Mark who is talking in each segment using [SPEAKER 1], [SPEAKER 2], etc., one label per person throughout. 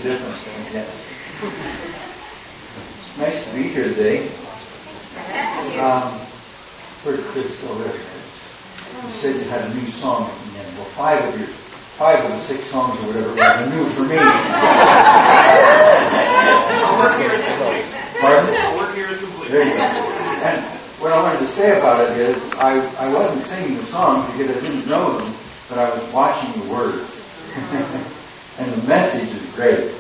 [SPEAKER 1] a difference, I guess. It's nice to be here today. Where's Chris? Oh, there. You said you had a new song at the end. Well, five of the 6 songs or whatever were new for me.
[SPEAKER 2] Our work here is complete.
[SPEAKER 1] Pardon?
[SPEAKER 2] Our work here is complete.
[SPEAKER 1] There you go. And what I wanted to say about it is, I wasn't singing the songs because I didn't know them, but I was watching the words. And the message is great.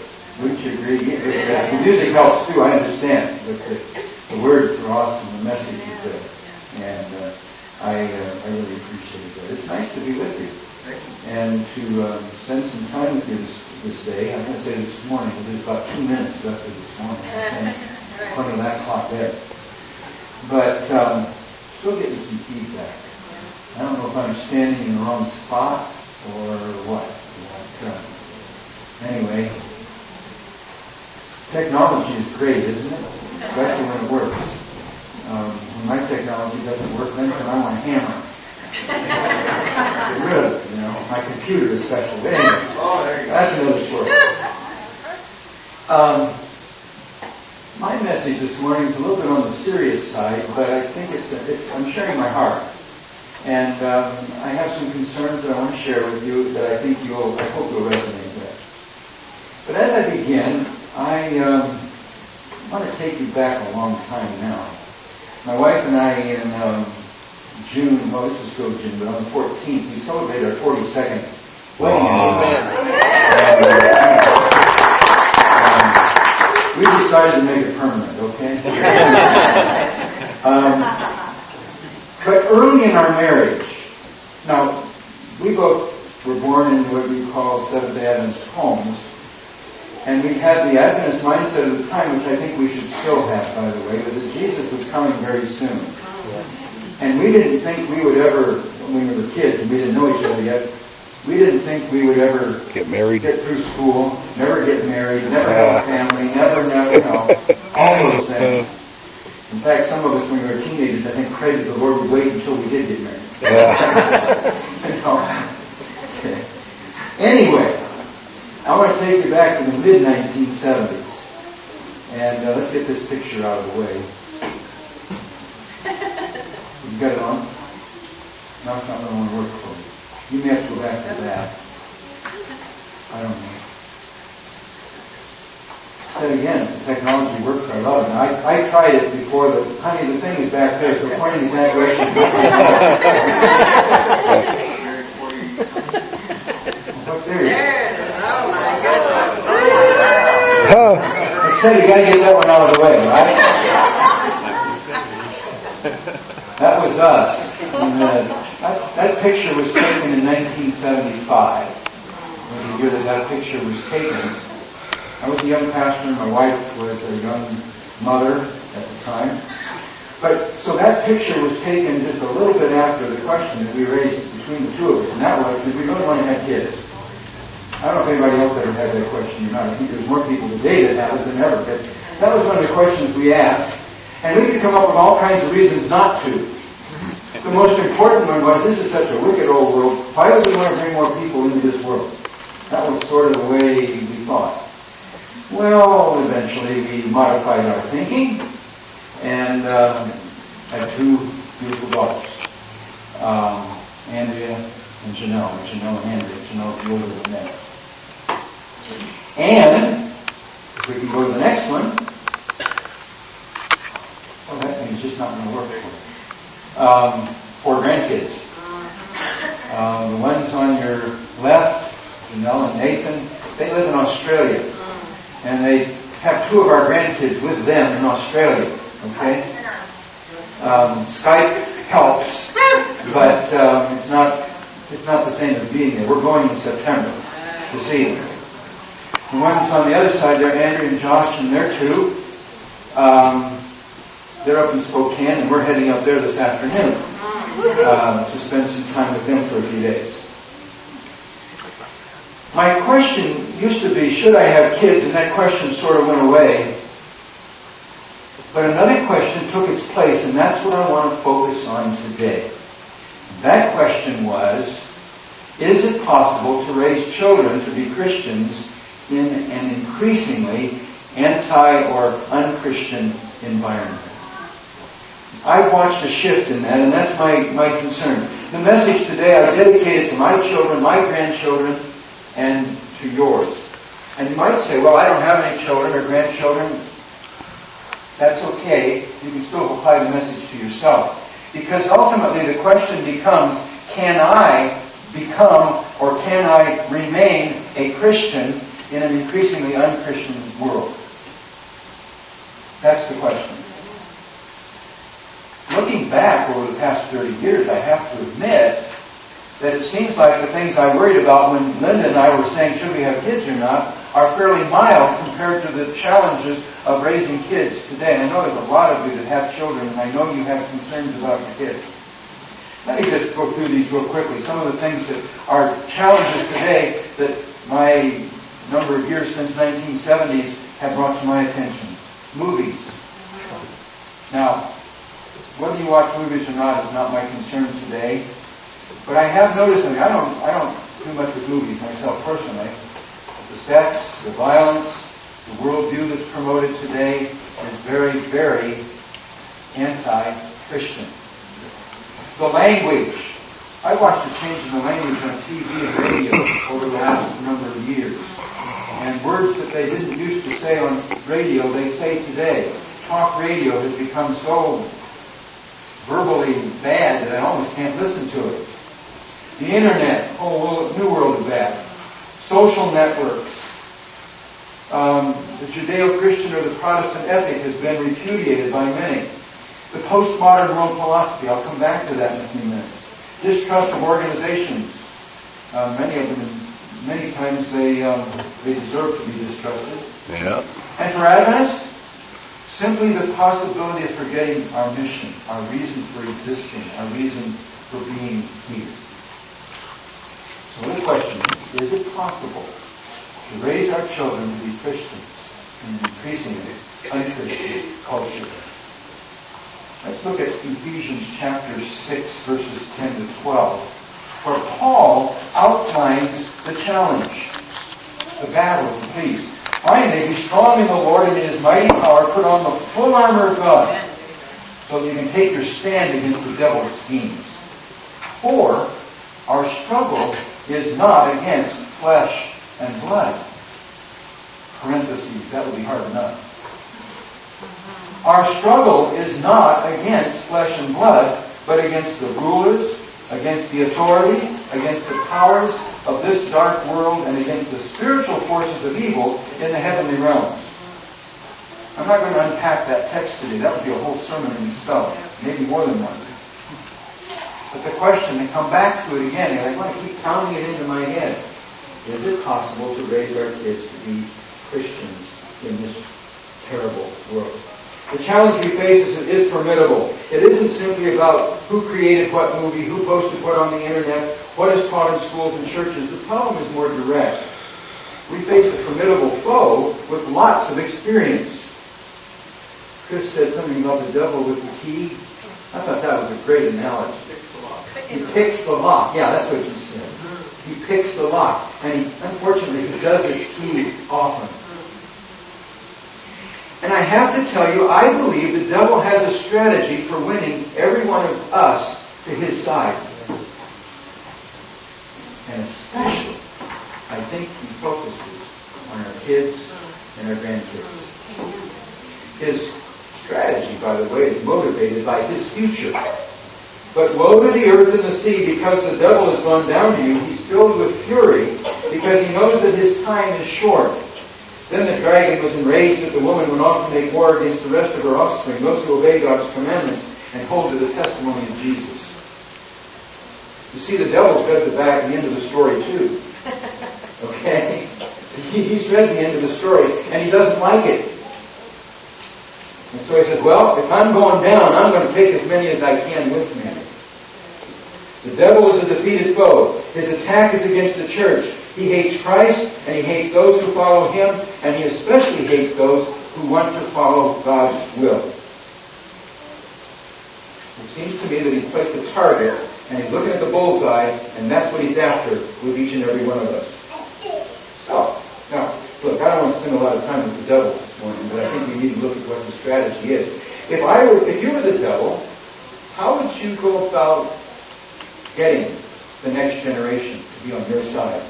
[SPEAKER 1] Wouldn't you agree? The music helps too, I understand. But the words are awesome, the message is good. And I really appreciate it. It's nice to be with you. And to spend some time with you this day. I'm going to say this morning, but there's about 2 minutes left of this morning. According to that clock there. But still getting some feedback. I don't know if I'm standing in the wrong spot or what. But anyway, technology is great, isn't it? Especially when it works. When my technology doesn't work, then I want a hammer. Get rid of it, My computer especially. But anyway, that's another story. My message this morning is a little bit on the serious side, but I think I'm sharing my heart. And I have some concerns that I want to share with you that I hope you'll resonate with. But as I begin, I want to take you back a long time now. My wife and I in June, well, this is still June, but on the 14th, we celebrated our 42nd wedding anniversary. We decided to make it permanent, okay? But early in our marriage, now, we both were born in what we call seventh-day-adventist homes, and we had the Adventist mindset at the time, which I think we should still have, by the way, that Jesus was coming very soon. And we didn't think we would ever, when we were kids and we didn't know each other yet, we didn't think we would ever
[SPEAKER 3] get married,
[SPEAKER 1] get through school, never get married, never have a family, never, all those things. In fact, some of us when we were teenagers, I think, prayed that the Lord would wait until we did get married. Okay. Anyway, I want to take you back to the mid-1970s. And let's get this picture out of the way. You got it on? No, it's not going to want to work for you. You may have to go back to that. I don't know. Said again, the technology works. I love it. And I tried it before. The thing is back there. So pointing in that direction. Look there.
[SPEAKER 4] Oh my goodness.
[SPEAKER 1] I said you got to get that one out of the way, right? That was us. And, that picture was taken in 1975. When the year that picture was taken, I was a young pastor and my wife was a young mother at the time. But so that picture was taken just a little bit after the question that we raised between the two of us, and that was, did we really want to have kids? I don't know if anybody else ever had that question or not. I think there's more people today that have it than ever. But that was one of the questions we asked. And we could come up with all kinds of reasons not to. The most important one was, this is such a wicked old world. Why would we want to bring more people into this world? That was sort of the way we thought. Well, eventually we modified our thinking and had 2 beautiful daughters, Andrea and Janelle. Janelle and Andrea. Janelle's the older than that. And if we can go to the next one. Oh, that thing's just not going to work for you. 4 grandkids. The ones on your left, Janelle and Nathan, they live in Australia. And they have 2 of our grandkids with them in Australia. Okay? Skype helps, but it's not the same as being there. We're going in September to see them. The ones on the other side there, Andrew and Josh, and their 2, they're up in Spokane, and we're heading up there this afternoon to spend some time with them for a few days. My question used to be, should I have kids? And that question sort of went away. But another question took its place, and that's what I want to focus on today. That question was, is it possible to raise children to be Christians in an increasingly anti or unchristian environment. I've watched a shift in that, and that's my concern. The message today I dedicated to my children, my grandchildren, and to yours. And you might say, well, I don't have any children or grandchildren. That's okay. You can still apply the message to yourself. Because ultimately the question becomes, can I become or can I remain a Christian in an increasingly unchristian world? That's the question. Looking back over the past 30 years, I have to admit that it seems like the things I worried about when Linda and I were saying, should we have kids or not, are fairly mild compared to the challenges of raising kids today. And I know there's a lot of you that have children, and I know you have concerns about your kids. Let me just go through these real quickly. Some of the things that are challenges today that my number of years since 1970s have brought to my attention. Movies. Now, whether you watch movies or not is not my concern today. But I have noticed, I don't do much with movies myself personally. The sex, the violence, the worldview that's promoted today is very, very anti-Christian. The language. I watched a change in the language on TV and radio over the last number of years. And words that they didn't used to say on radio, they say today. Talk radio has become so verbally bad that I almost can't listen to it. The internet, new world of that. Social networks. The Judeo-Christian or the Protestant ethic has been repudiated by many. The postmodern world philosophy, I'll come back to that in a few minutes. Distrust of organizations. Many of them, many times they deserve to be distrusted.
[SPEAKER 3] Yeah.
[SPEAKER 1] And for Adventists, simply the possibility of forgetting our mission, our reason for existing, our reason for being here. So the question is it possible to raise our children to be Christians in an increasingly unchristian culture? Let's look at Ephesians chapter 6, verses 10 to 12, where Paul outlines the challenge, the battle, please. Finally, be strong in the Lord and in His mighty power. Put on the full armor of God so that you can take your stand against the devil's schemes. For our struggle is not against flesh and blood. Parentheses, that would be hard enough. Our struggle is not against flesh and blood, but against the rulers, against the authorities, against the powers of this dark world, and against the spiritual forces of evil in the heavenly realms. I'm not going to unpack that text today. That would be a whole sermon in itself, maybe more than one. But the question, and come back to it again, and I want to keep pounding it into my head, is it possible to raise our kids to be Christians in this terrible world? The challenge we face is formidable. It isn't simply about who created what movie, who posted what on the internet, what is taught in schools and churches. The problem is more direct. We face a formidable foe with lots of experience. Chris said something about the devil with the key. I thought that was a great analogy. He picks the lock. Yeah, that's what you said. He picks the lock. And unfortunately, he does it too often. And I have to tell you, I believe the devil has a strategy for winning every one of us to his side. And especially, I think he focuses on our kids and our grandkids. His strategy, by the way, is motivated by his future. But woe to the earth and the sea, because the devil has gone down to you. He's filled with fury, because he knows that his time is short. Then the dragon was enraged that the woman went off to make war against the rest of her offspring, those who obey God's commandments and hold to the testimony of Jesus. You see, the devil's read the end of the story too. Okay? He's read the end of the story, and he doesn't like it. And so he says, well, if I'm going down, I'm going to take as many as I can with me. The devil is a defeated foe. His attack is against the church. He hates Christ, and he hates those who follow him, and he especially hates those who want to follow God's will. It seems to me that he's placed a target, and he's looking at the bullseye, and that's what he's after with each and every one of us. So, Now, look, I don't want to spend a lot of time with the devil this morning, but I think we need to look at what the strategy is. If you were the devil, how would you go about getting the next generation to be on your side?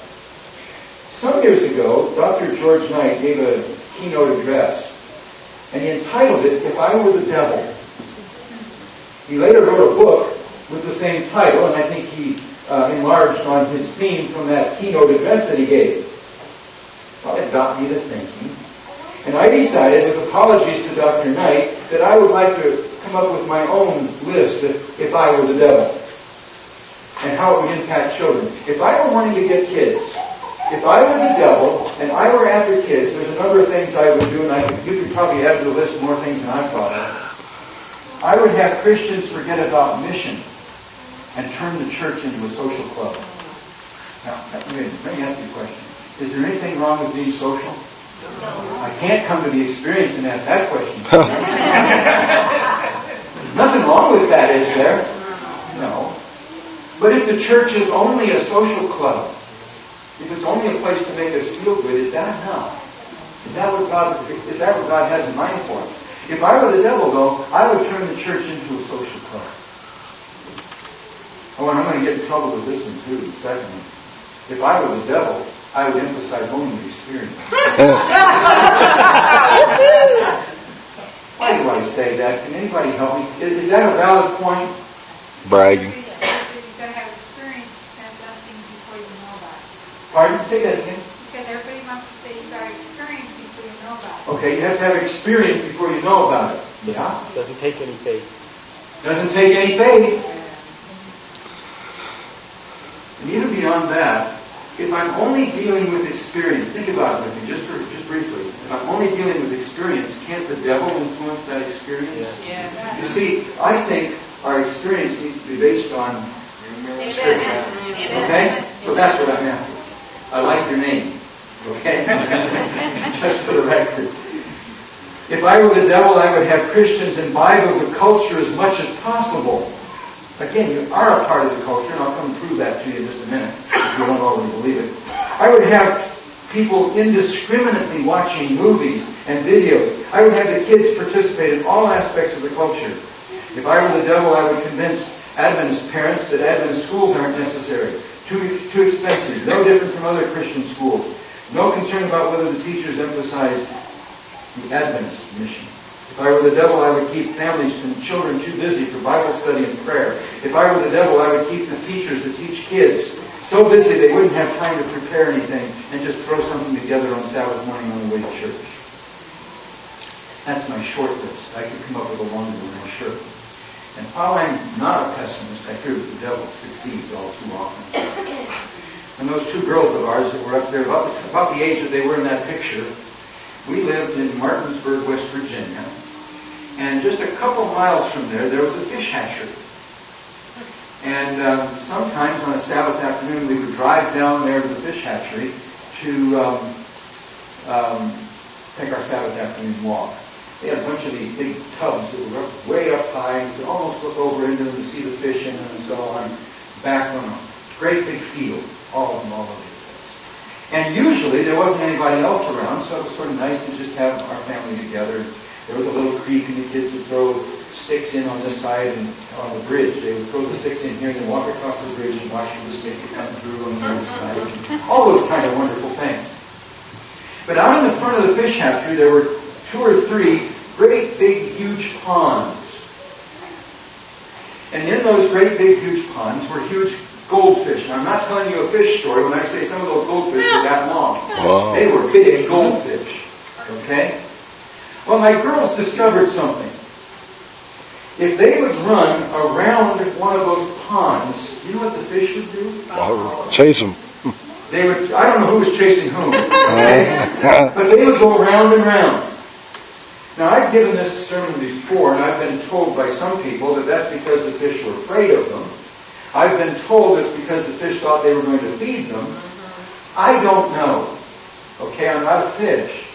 [SPEAKER 1] Some years ago, Dr. George Knight gave a keynote address, and he entitled it, "If I Were the Devil." He later wrote a book with the same title, and I think he enlarged on his theme from that keynote address that he gave. Well, it got me to thinking. And I decided, with apologies to Dr. Knight, that I would like to come up with my own list if I were the devil, and how it would impact children. If I were wanting to get kids, if I were the devil and I were after kids, there's a number of things I would do, and you could probably add to the list more things than I've thought of. I would have Christians forget about mission and turn the church into a social club. Now, let me ask you a question. Is there anything wrong with being social? I can't come to the experience and ask that question. Nothing wrong with that, is there? No. But if the church is only a social club, if it's only a place to make us feel good, is that enough? Is that what God has in mind for us? If I were the devil, though, I would turn the church into a social club. Oh, and I'm going to get in trouble with this one too. Secondly, if I were the devil, I would emphasize only the experience. Why do I say that? Can anybody help me? Is that a valid point?
[SPEAKER 3] Bragging.
[SPEAKER 4] You've got to have experience to have done things before you know about it.
[SPEAKER 1] Pardon? Say that again.
[SPEAKER 4] Because everybody wants to say you've got to experience before you know about it.
[SPEAKER 1] Okay, you have to have experience before you know about it. Yeah?
[SPEAKER 5] Doesn't take any faith.
[SPEAKER 1] Doesn't take any faith. And even beyond that, if I'm only dealing with experience, think about it with me, just briefly. If I'm only dealing with experience, can't the devil influence that experience?
[SPEAKER 5] Yes.
[SPEAKER 4] Yeah.
[SPEAKER 1] You see, I think our experience needs to be based on Scripture. Okay? So that's what I'm after. I like your name. Okay? Just for the record. If I were the devil, I would have Christians imbibe the culture as much as possible. Again, you are a part of the culture, and I'll come prove that to you in just a minute, if you don't already believe it. I would have people indiscriminately watching movies and videos. I would have the kids participate in all aspects of the culture. If I were the devil, I would convince Adventist parents that Adventist schools aren't necessary. Too expensive. No different from other Christian schools. No concern about whether the teachers emphasize the Adventist mission. If I were the devil, I would keep families and children too busy for Bible study and prayer. If I were the devil, I would keep the teachers that teach kids so busy they wouldn't have time to prepare anything and just throw something together on Sabbath morning on the way to church. That's my short list. I could come up with a longer one, I'm sure. And while I'm not a pessimist, I fear that the devil succeeds all too often. And those two girls of ours that were up there, about the age that they were in that picture, we lived in Martinsburg, West Virginia. And just a couple miles from there was a fish hatchery. And sometimes on a Sabbath afternoon, we would drive down there to the fish hatchery to take our Sabbath afternoon walk. They had a bunch of these big tubs that were way up high. You could almost look over into them to see the fish in them and so on. Back on a great big field, all of them all over the place. And usually there wasn't anybody else around, so it was sort of nice to just have our family together. There was a little creek, and the kids would throw sticks in on this side and on the bridge. They would throw the sticks in here and then walk across the bridge and watch the stick come through on the other side. All those kind of wonderful things. But out in the front of the fish hatchery, there were 2 or 3 great big huge ponds. And in those great big huge ponds were huge goldfish. Now I'm not telling you a fish story when I say some of those goldfish were that long.
[SPEAKER 3] Wow.
[SPEAKER 1] They were big goldfish. Okay? Well, my girls discovered something. If they would run around one of those ponds, you know what the fish would do?
[SPEAKER 3] Chase them.
[SPEAKER 1] They would, I don't know who was chasing whom, okay? But they would go round and round. Now, I've given this sermon before, and I've been told by some people that that's because the fish were afraid of them. I've been told it's because the fish thought they were going to feed them. I don't know. Okay, I'm not a fish.